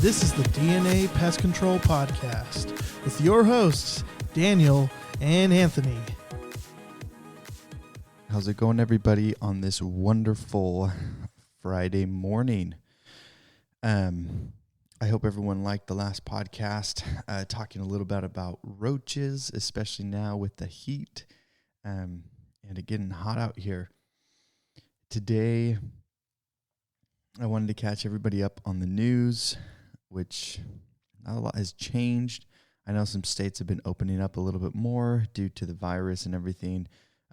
This is the DNA Pest Control Podcast with your hosts, Daniel and Anthony. How's it going, everybody, on this wonderful Friday morning? I hope everyone liked the last podcast, talking a little bit about roaches, especially now with the heat and it getting hot out here. Today, I wanted to catch everybody up on the news, which not a lot has changed. I know some states have been opening up a little bit more due to the virus and everything,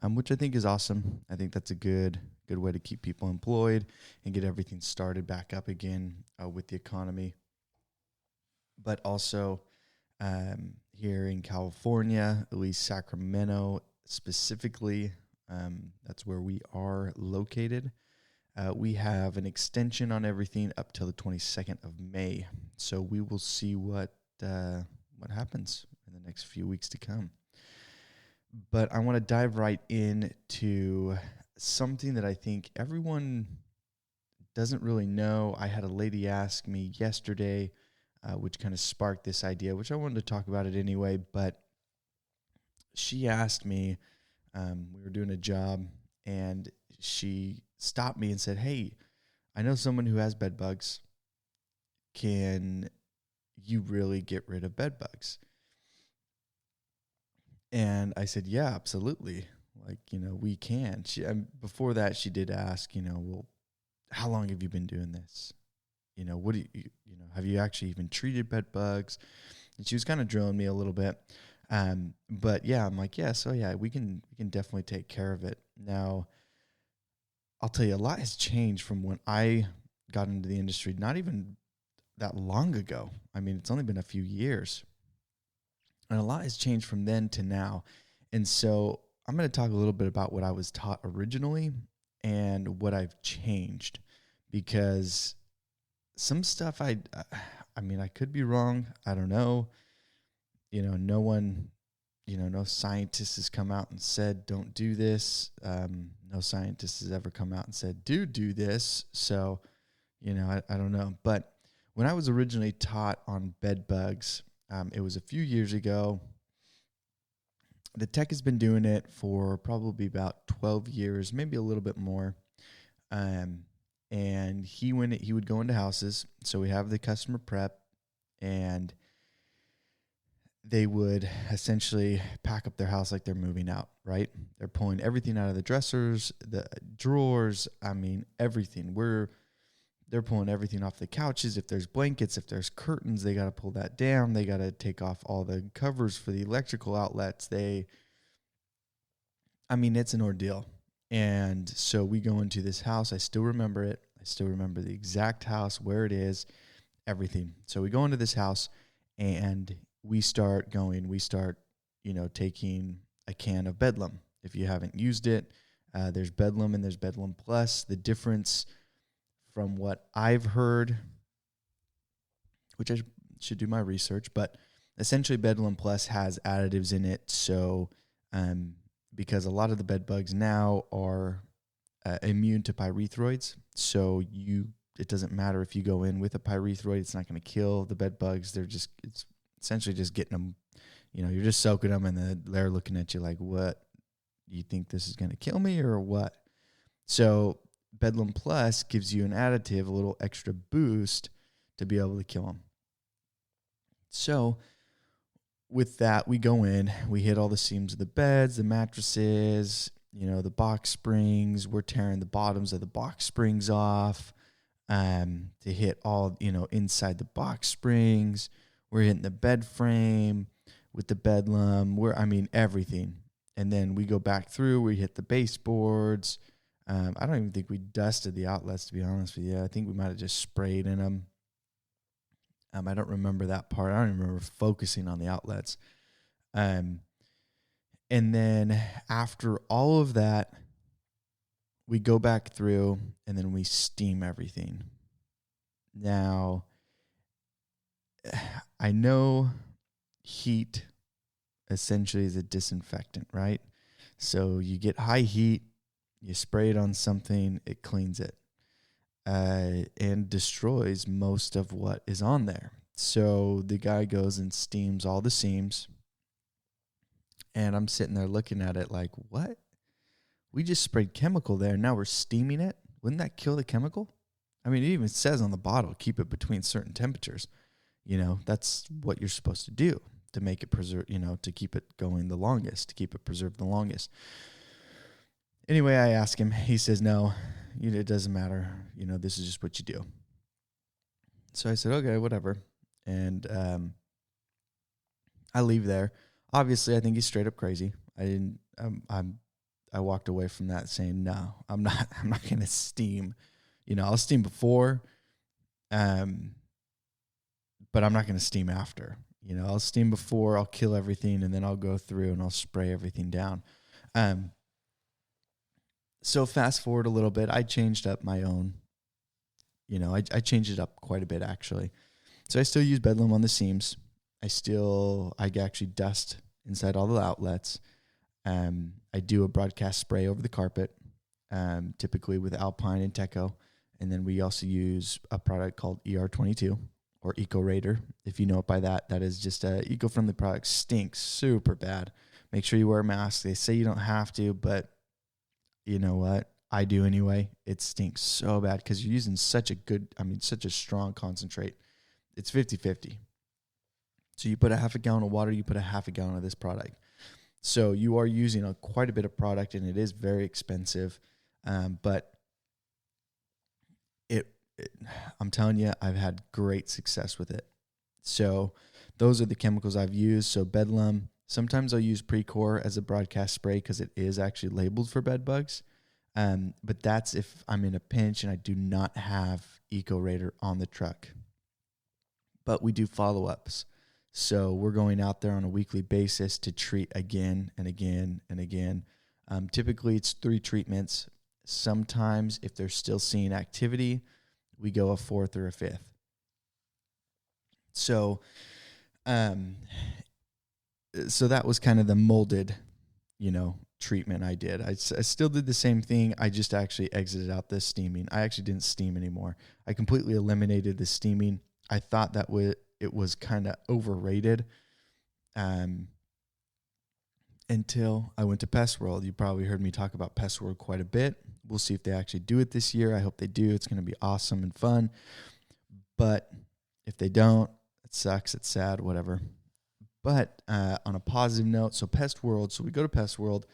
which I think is awesome. I think that's a good way to keep people employed and get everything started back up again with the economy. But also here in California, at least Sacramento specifically, that's where we are located. We have an extension on everything up till the 22nd of May. So we will see what happens in the next few weeks to come. But I want to dive right into something that I think everyone doesn't really know. I had a lady ask me yesterday, which kind of sparked this idea, which I wanted to talk about it anyway. But she asked me, we were doing a job, and she stopped me and said, "Hey, I know someone who has bed bugs. Can you really get rid of bed bugs?" And I said, "Yeah, absolutely. We can." Before that, she did ask, well, how long have you been doing this? What do you have you actually even treated bed bugs? And she was kind of drilling me a little bit. But yeah, I'm like, yeah, so yeah, we can definitely take care of it. Now, I'll tell you, a lot has changed from when I got into the industry, not even that long ago. I mean, it's only been a few years. And a lot has changed from then to now. And so I'm going to talk a little bit about what I was taught originally and what I've changed. Because some stuff I could be wrong. I don't know. No one, no scientist has come out and said, don't do this. No scientist has ever come out and said, do this. So, I don't know. But when I was originally taught on bed bugs, it was a few years ago. The tech has been doing it for probably about 12 years, maybe a little bit more. And he would go into houses. So we have the customer prep, and they would essentially pack up their house like they're moving out, right? They're pulling everything out of the dressers, the drawers, everything. They're pulling everything off the couches. If there's blankets, if there's curtains, they got to pull that down. They got to take off all the covers for the electrical outlets. It's an ordeal. And so we go into this house. I still remember it. I still remember the exact house, where it is, everything. So we go into this house, and we start, taking a can of Bedlam. If you haven't used it, there's Bedlam and there's Bedlam Plus. The difference from what I've heard, which I should do my research, but essentially Bedlam Plus has additives in it. So, because a lot of the bed bugs now are immune to pyrethroids, so it doesn't matter if you go in with a pyrethroid, it's not going to kill the bed bugs. It's essentially just getting them, you're just soaking them, and they're looking at you like, what? You think this is going to kill me or what? So Bedlam Plus gives you an additive, a little extra boost to be able to kill them. So with that, we go in, we hit all the seams of the beds, the mattresses, the box springs. We're tearing the bottoms of the box springs off to hit all, inside the box springs. We're hitting the bed frame with the Bedlam. Everything. And then we go back through, we hit the baseboards. I don't even think we dusted the outlets, to be honest with you. I think we might have just sprayed in them. I don't remember that part. I don't even remember focusing on the outlets. And then after all of that, we go back through, and then we steam everything. Now, I know heat essentially is a disinfectant, right? So you get high heat, you spray it on something, it cleans it. and destroys most of what is on there. So the guy goes and steams all the seams, and I'm sitting there looking at it like, what? We just sprayed chemical there. Now we're steaming it. Wouldn't that kill the chemical? I mean, it even says on the bottle, keep it between certain temperatures. That's what you're supposed to do to make it preserve, to keep it going the longest, to keep it preserved the longest. Anyway, I ask him. He says, no, it doesn't matter. This is just what you do. So I said, okay, whatever. And I leave there. Obviously, I think he's straight up crazy. I walked away from that saying, no, I'm not going to steam. I'll steam before, but I'm not going to steam after. I'll steam before, I'll kill everything, and then I'll go through and I'll spray everything down. So fast forward a little bit, I changed up my own. I changed it up quite a bit, actually. So I still use Bedlam on the seams. I actually dust inside all the outlets. I do a broadcast spray over the carpet, typically with Alpine and Teco. And then we also use a product called ER22 or Eco Raider. If you know it by that, that is just a eco-friendly product. Stinks super bad. Make sure you wear a mask. They say you don't have to, but you know what? I do anyway. It stinks so bad because you're using such a strong concentrate. It's 50-50. So you put a half a gallon of water, you put a half a gallon of this product. So you are using quite a bit of product, and it is very expensive. But I'm telling you, I've had great success with it. So those are the chemicals I've used. So Bedlam, sometimes I'll use Precor as a broadcast spray because it is actually labeled for bed bugs. But that's if I'm in a pinch and I do not have Eco Raider on the truck. But we do follow-ups. So we're going out there on a weekly basis to treat again and again and again. Typically, it's 3 treatments. Sometimes, if they're still seeing activity, we go a 4th or a 5th. So, so that was kind of the molded, treatment I did. I still did the same thing. I just actually exited out the steaming. I actually didn't steam anymore. I completely eliminated the steaming. I thought that it was kind of overrated until I went to Pest World. You probably heard me talk about Pest World quite a bit. We'll see if they actually do it this year. I hope they do. It's going to be awesome and fun. But if they don't, it sucks. It's sad, whatever. But on a positive note, so Pest World, so we go to Pest World,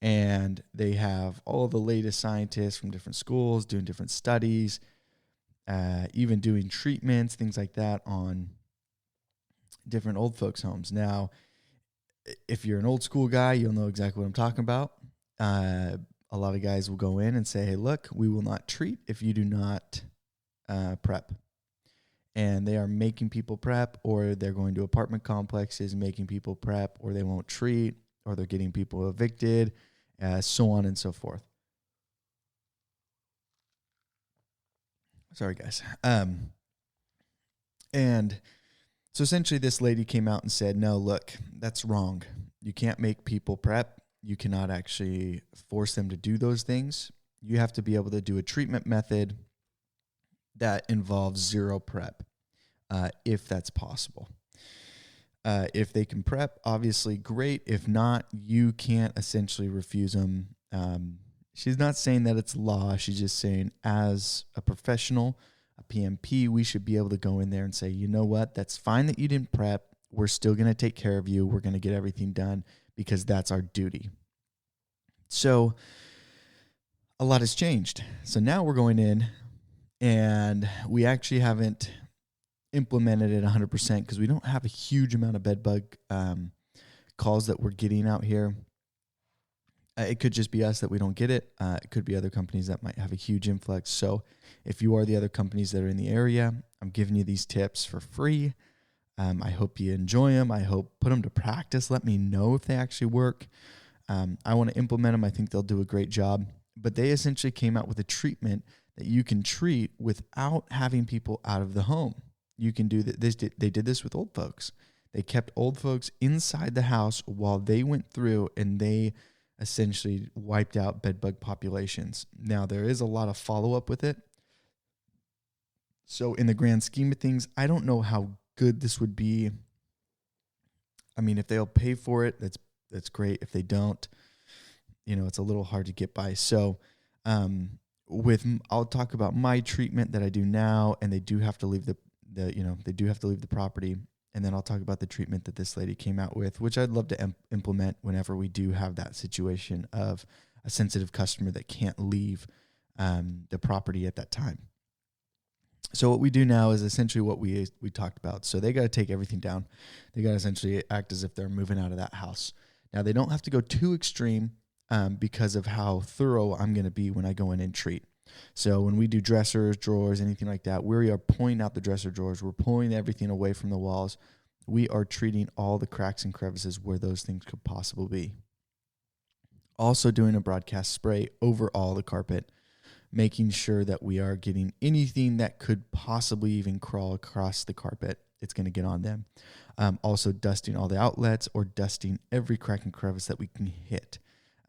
and they have all the latest scientists from different schools doing different studies, even doing treatments, things like that on different old folks' homes. Now, if you're an old school guy, you'll know exactly what I'm talking about. A lot of guys will go in and say, hey, look, we will not treat if you do not prep. And they are making people prep, or they're going to apartment complexes making people prep, or they won't treat, or they're getting people evicted, so on and so forth. Sorry, guys. And so essentially this lady came out and said, no, look, that's wrong. You can't make people prep. You cannot actually force them to do those things. You have to be able to do a treatment method that involves zero prep, if that's possible. If they can prep, obviously great. If not, you can't essentially refuse them. She's not saying that it's law. She's just saying as a professional, a PMP, we should be able to go in there and say, you know what, that's fine that you didn't prep. We're still going to take care of you. We're going to get everything done because that's our duty. So a lot has changed. So now we're going in, and we actually haven't implemented it 100% because we don't have a huge amount of bedbug calls that we're getting out here. It could just be us that we don't get it. It could be other companies that might have a huge influx. So if you are the other companies that are in the area, I'm giving you these tips for free. I hope you enjoy them. I hope put them to practice. Let me know if they actually work. I want to implement them. I think they'll do a great job. But they essentially came out with a treatment that you can treat without having people out of the home. You can do that. They did this with old folks. They kept old folks inside the house while they went through, and they essentially wiped out bedbug populations. Now, there is a lot of follow-up with it. So in the grand scheme of things, I don't know how good this would be. I mean, if they'll pay for it, that's great. If they don't, it's a little hard to get by. So I'll talk about my treatment that I do now, and they do have to leave the property. And then I'll talk about the treatment that this lady came out with, which I'd love to implement whenever we do have that situation of a sensitive customer that can't leave the property at that time. So what we do now is essentially what we talked about. So they got to take everything down. They got to essentially act as if they're moving out of that house. Now, they don't have to go too extreme because of how thorough I'm going to be when I go in and treat. So when we do dressers, drawers, anything like that, we are pulling out the dresser drawers. We're pulling everything away from the walls. We are treating all the cracks and crevices where those things could possibly be. Also doing a broadcast spray over all the carpet, making sure that we are getting anything that could possibly even crawl across the carpet. It's going to get on them. Also dusting all the outlets or dusting every crack and crevice that we can hit.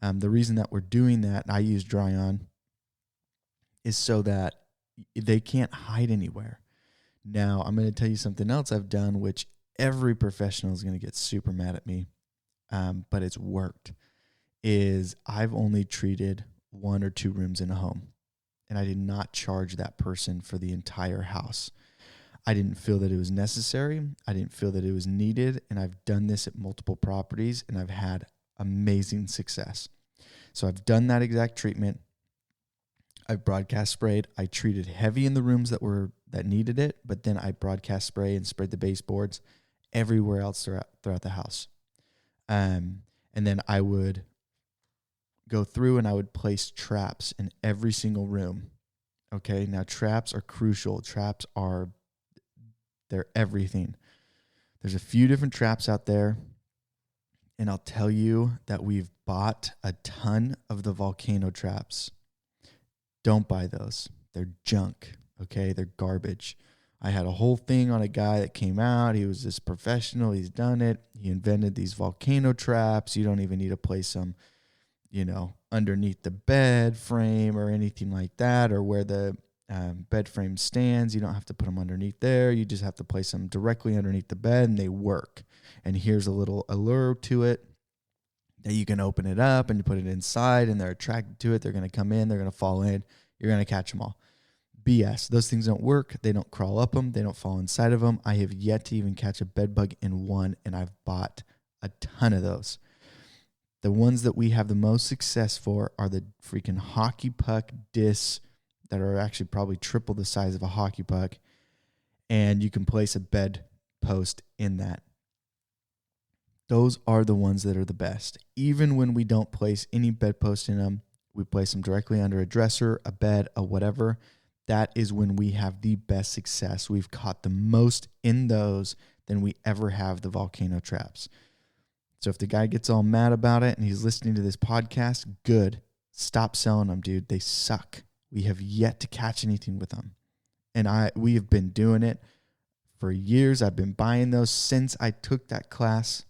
The reason that we're doing that, and I use dry-on, is so that they can't hide anywhere. Now, I'm going to tell you something else I've done, which every professional is going to get super mad at me, but it's worked, is I've only treated 1 or 2 rooms in a home, and I did not charge that person for the entire house. I didn't feel that it was necessary. I didn't feel that it was needed, and I've done this at multiple properties, and I've had amazing success. So I've done that exact treatment. I've broadcast sprayed. I treated heavy in the rooms that needed it, but then I broadcast spray and sprayed the baseboards everywhere else throughout the house. And then I would go through and I would place traps in every single room. Okay, now traps are crucial. They're everything. There's a few different traps out there, and I'll tell you that we've bought a ton of the volcano traps. Don't buy those. They're junk, okay? They're garbage. I had a whole thing on a guy that came out. He was this professional. He's done it. He invented these volcano traps. You don't even need to place them, underneath the bed frame or anything like that, or where the bed frame stands. You don't have to put them underneath there. You just have to place them directly underneath the bed, and they work. And here's a little allure to it that you can open it up and you put it inside, and they're attracted to it. They're going to come in. They're going to fall in. You're going to catch them all. BS. Those things don't work. They don't crawl up them. They don't fall inside of them. I have yet to even catch a bed bug in one, and I've bought a ton of those. The ones that we have the most success for are the freaking hockey puck discs that are actually probably triple the size of a hockey puck, and you can place a bed post in that. Those are the ones that are the best. Even when we don't place any bedpost in them, we place them directly under a dresser, a bed, a whatever. That is when we have the best success. We've caught the most in those than we ever have the volcano traps. So if the guy gets all mad about it and he's listening to this podcast, good. Stop selling them, dude. They suck. We have yet to catch anything with them. And we have been doing it for years. I've been buying those since I took that class.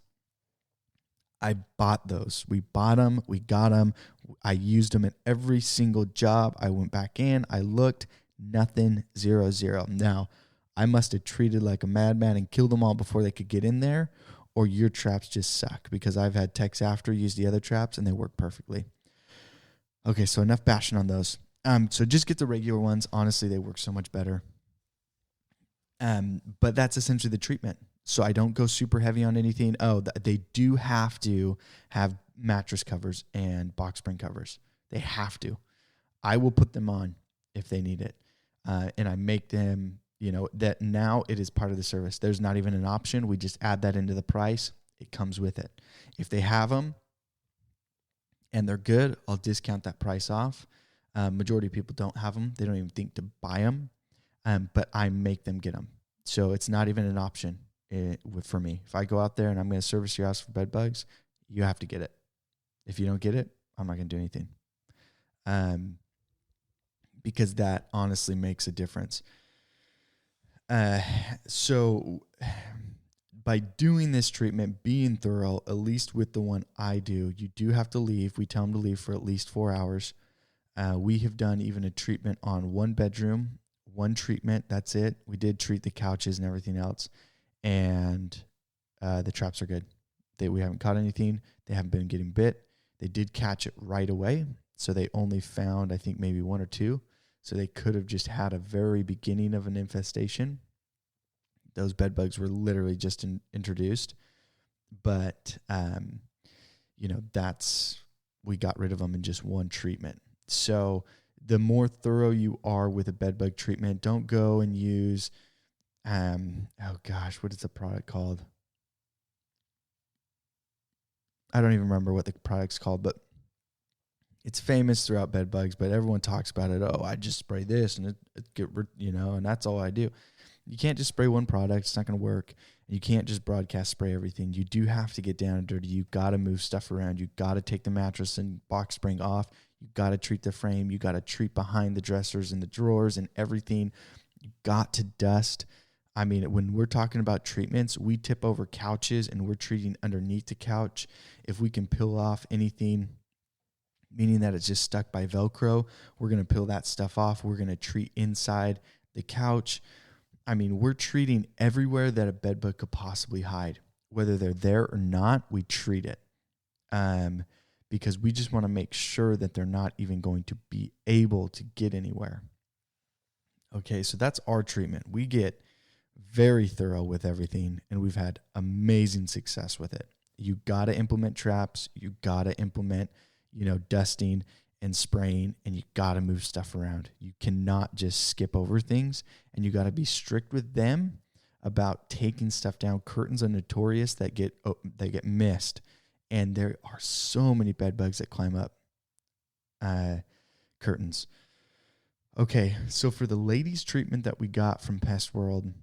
I bought those. We bought them. We got them. I used them in every single job. I went back in. I looked. Nothing. 0, 0. Now, I must have treated like a madman and killed them all before they could get in there, or your traps just suck, because I've had techs after use the other traps and they work perfectly. Okay, so enough bashing on those. So just get the regular ones. Honestly, they work so much better. But that's essentially the treatment. So I don't go super heavy on anything. Oh, they do have to have mattress covers and box spring covers. They have to. I will put them on if they need it. And I make them, that now it is part of the service. There's not even an option. We just add that into the price. It comes with it. If they have them and they're good, I'll discount that price off. Majority of people don't have them. They don't even think to buy them. But I make them get them. So it's not even an option for me. If I go out there and I'm going to service your house for bed bugs, you have to get it. If you don't get it, I'm not going to do anything. Because that honestly makes a difference. So by doing this treatment, being thorough, at least with the one I do, you do have to leave. We tell them to leave for at least 4 hours. We have done even a treatment on 1 bedroom, one treatment. That's it. We did treat the couches and everything else. And the traps are good. We haven't caught anything. They haven't been getting bit. They did catch it right away. So they only found, I think, maybe one or two. So they could have just had a very beginning of an infestation. Those bed bugs were literally just introduced. But, we got rid of them in just one treatment. So the more thorough you are with a bed bug treatment, don't go and use, what is the product called? I don't even remember what the product's called, but it's famous throughout bed bugs, but everyone talks about it. Oh, I just spray this and and that's all I do. You can't just spray one product. It's not going to work. You can't just broadcast spray everything. You do have to get down and dirty. You got to move stuff around. You got to take the mattress and box spring off. You got to treat the frame. You got to treat behind the dressers and the drawers and everything. You got to dust. I mean, when we're talking about treatments, we tip over couches and we're treating underneath the couch. If we can peel off anything, meaning that it's just stuck by Velcro, we're going to peel that stuff off. We're going to treat inside the couch. I mean, we're treating everywhere that a bed bug could possibly hide. Whether they're there or not, we treat it. Because we just want to make sure that they're not even going to be able to get anywhere. Okay, so that's our treatment. We get very thorough with everything, and we've had amazing success with it. You got to implement traps. You got to implement, dusting and spraying, and you got to move stuff around. You cannot just skip over things, and you got to be strict with them about taking stuff down. Curtains are notorious that get missed, and there are so many bed bugs that climb up curtains. Okay, so for the ladies' treatment that we got from Pest World,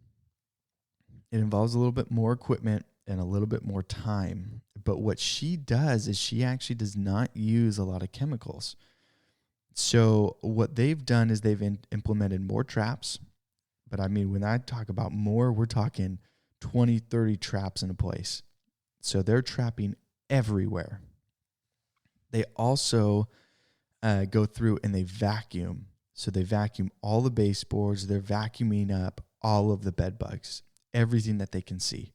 it involves a little bit more equipment and a little bit more time. But what she does is she actually does not use a lot of chemicals. So what they've done is they've implemented more traps. But I mean, when I talk about more, we're talking 20, 30 traps in a place. So they're trapping everywhere. They also go through and they vacuum. So they vacuum all the baseboards. They're vacuuming up all of the bed bugs, everything that they can see.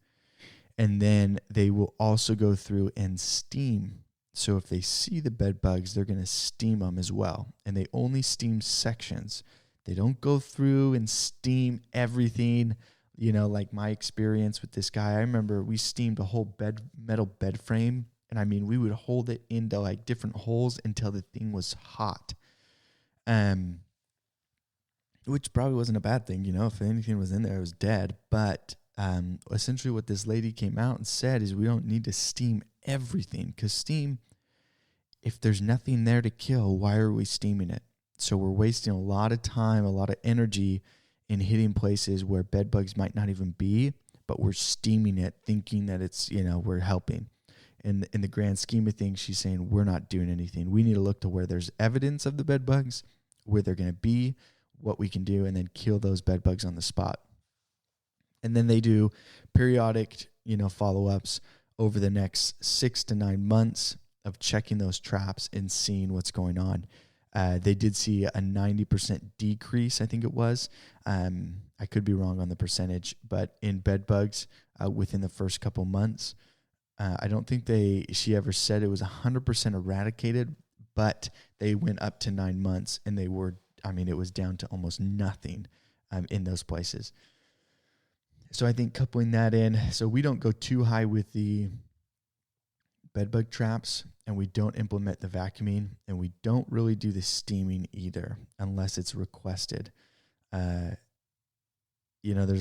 And then they will also go through and steam. So if they see the bed bugs, they're going to steam them as well. And they only steam sections. They don't go through and steam everything. Like my experience with this guy, I remember we steamed a whole metal bed frame. And I mean, we would hold it into like different holes until the thing was hot. Which probably wasn't a bad thing. If anything was in there, it was dead. But essentially what this lady came out and said is we don't need to steam everything, because steam, if there's nothing there to kill, why are we steaming it? So we're wasting a lot of time, a lot of energy in hitting places where bed bugs might not even be, but we're steaming it thinking that it's, we're helping. And in the grand scheme of things, she's saying we're not doing anything. We need to look to where there's evidence of the bed bugs, where they're going to be, what we can do, and then kill those bed bugs on the spot. And then they do periodic, follow-ups over the next 6 to 9 months of checking those traps and seeing what's going on. They did see a 90% decrease, I think it was. I could be wrong on the percentage, but in bed bugs within the first couple months. I don't think she ever said it was 100% eradicated, but they went up to 9 months, and it was down to almost nothing in those places. So I think coupling that in, so we don't go too high with the bedbug traps, and we don't implement the vacuuming, and we don't really do the steaming either unless it's requested. There's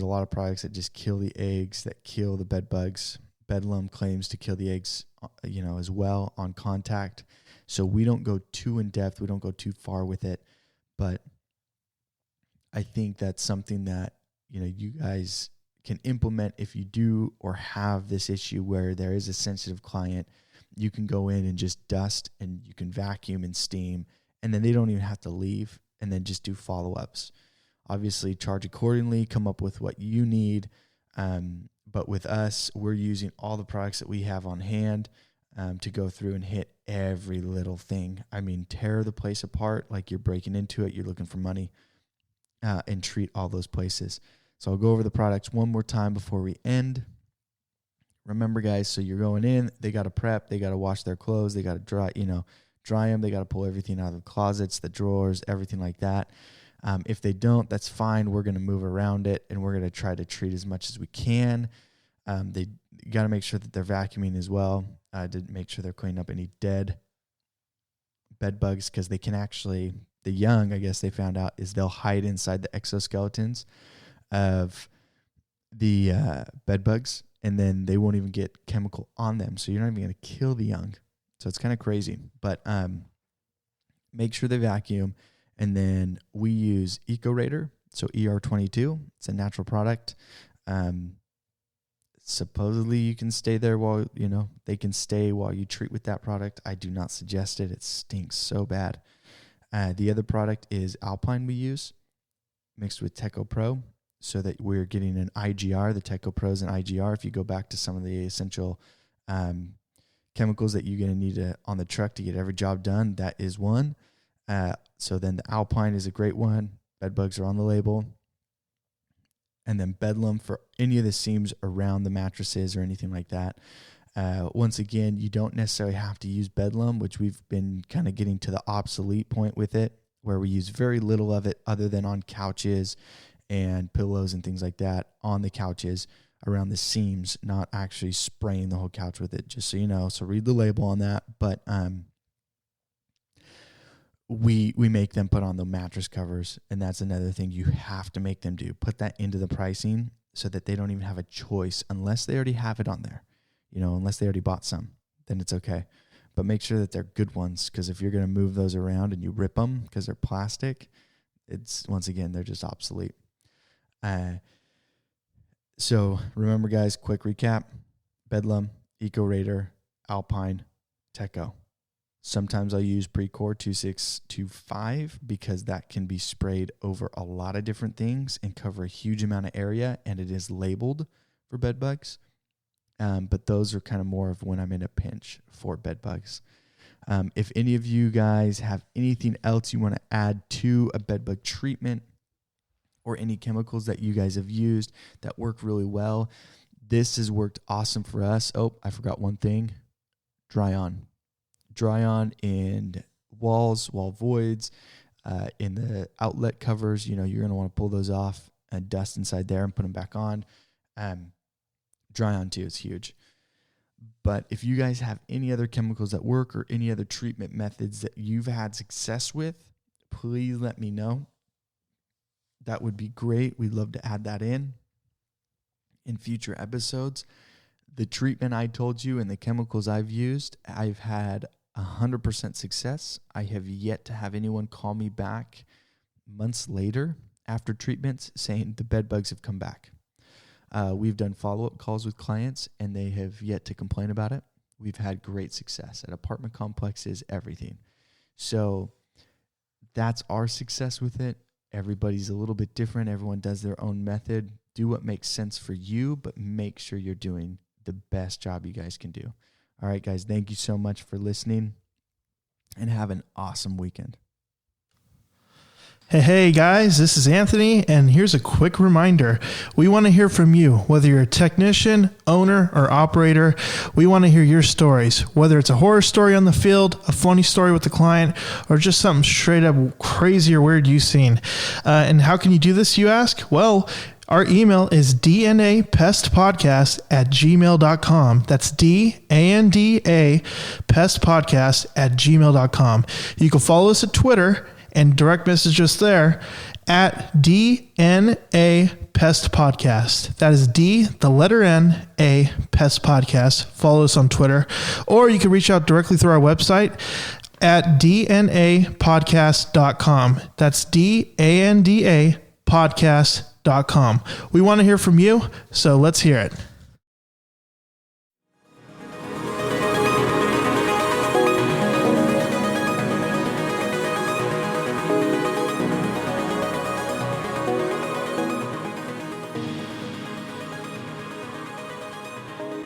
a lot of products that just kill the eggs, that kill the bed bugs. Bedlam claims to kill the eggs, as well on contact. So we don't go too in depth. We don't go too far with it. But I think that's something that, you guys can implement if you do or have this issue where there is a sensitive client. You can go in and just dust, and you can vacuum and steam, and then they don't even have to leave, and then just do follow-ups. Obviously, charge accordingly, come up with what you need. But with us, we're using all the products that we have on hand to go through and hit every little thing. I mean, tear the place apart like you're breaking into it. You're looking for money. and treat all those places. So I'll go over the products one more time before we end. Remember, guys, so you're going in, they got to prep, they got to wash their clothes, they got to dry them, they got to pull everything out of the closets, the drawers, everything like that. If they don't, that's fine. We're going to move around it, and we're going to try to treat as much as we can. They got to make sure that they're vacuuming as well, to make sure they're cleaning up any dead bed bugs, because they can actually, the young, I guess they found out, is they'll hide inside the exoskeletons of the bed bugs, and then they won't even get chemical on them. So you're not even going to kill the young. So it's kind of crazy. But make sure they vacuum. And then we use EcoRator, so ER22. It's a natural product. Supposedly you can stay there while, they can stay while you treat with that product. I do not suggest it. It stinks so bad. The other product is Alpine we use, mixed with Teco Pro, so that we're getting an IGR. The Teco Pro is an IGR. If you go back to some of the essential chemicals that you're going to need on the truck to get every job done, that is one. So then the Alpine is a great one. Bedbugs are on the label. And then Bedlam for any of the seams around the mattresses or anything like that. Once again, you don't necessarily have to use Bedlam, which we've been kind of getting to the obsolete point with it, where we use very little of it other than on couches and pillows and things like that on the couches around the seams, not actually spraying the whole couch with it, just so you know. So read the label on that. But we make them put on the mattress covers, and that's another thing you have to make them do. Put that into the pricing so that they don't even have a choice unless they already have it on there. Unless they already bought some, then it's okay. But make sure that they're good ones, because if you're going to move those around and you rip them because they're plastic, once again, they're just obsolete. So remember, guys, quick recap: Bedlam, EcoRator, Alpine, Teco. Sometimes I'll use Precor 2625 because that can be sprayed over a lot of different things and cover a huge amount of area, and it is labeled for bed bugs. But those are kind of more of when I'm in a pinch for bed bugs. If any of you guys have anything else you want to add to a bed bug treatment, or any chemicals that you guys have used that work really well, this has worked awesome for us. Oh, I forgot one thing: dry on in walls, wall voids, in the outlet covers. You're going to want to pull those off and dust inside there and put them back on. Dry on too is huge. But if you guys have any other chemicals that work or any other treatment methods that you've had success with, please let me know. That would be great. We'd love to add that in future episodes. The treatment I told you and the chemicals I've used, I've had 100% success. I have yet to have anyone call me back months later after treatments saying the bed bugs have come back. We've done follow-up calls with clients, and they have yet to complain about it. We've had great success at apartment complexes, everything. So that's our success with it. Everybody's a little bit different. Everyone does their own method. Do what makes sense for you, but make sure you're doing the best job you guys can do. All right, guys, thank you so much for listening, and have an awesome weekend. Hey guys, this is Anthony, and here's a quick reminder. We want to hear from you, whether you're a technician, owner, or operator. We want to hear your stories, whether it's a horror story on the field, a funny story with the client, or just something straight up crazy or weird you've seen. And how can you do this, you ask? Well, our email is dnapestpodcast@gmail.com. That's DANDA pestpodcast@gmail.com. You can follow us at Twitter and direct message us there at DNA Pest Podcast. That is D, the letter N, A, Pest Podcast. Follow us on Twitter. Or you can reach out directly through our website at dnapodcast.com. That's DANDA podcast.com. We want to hear from you, so let's hear it.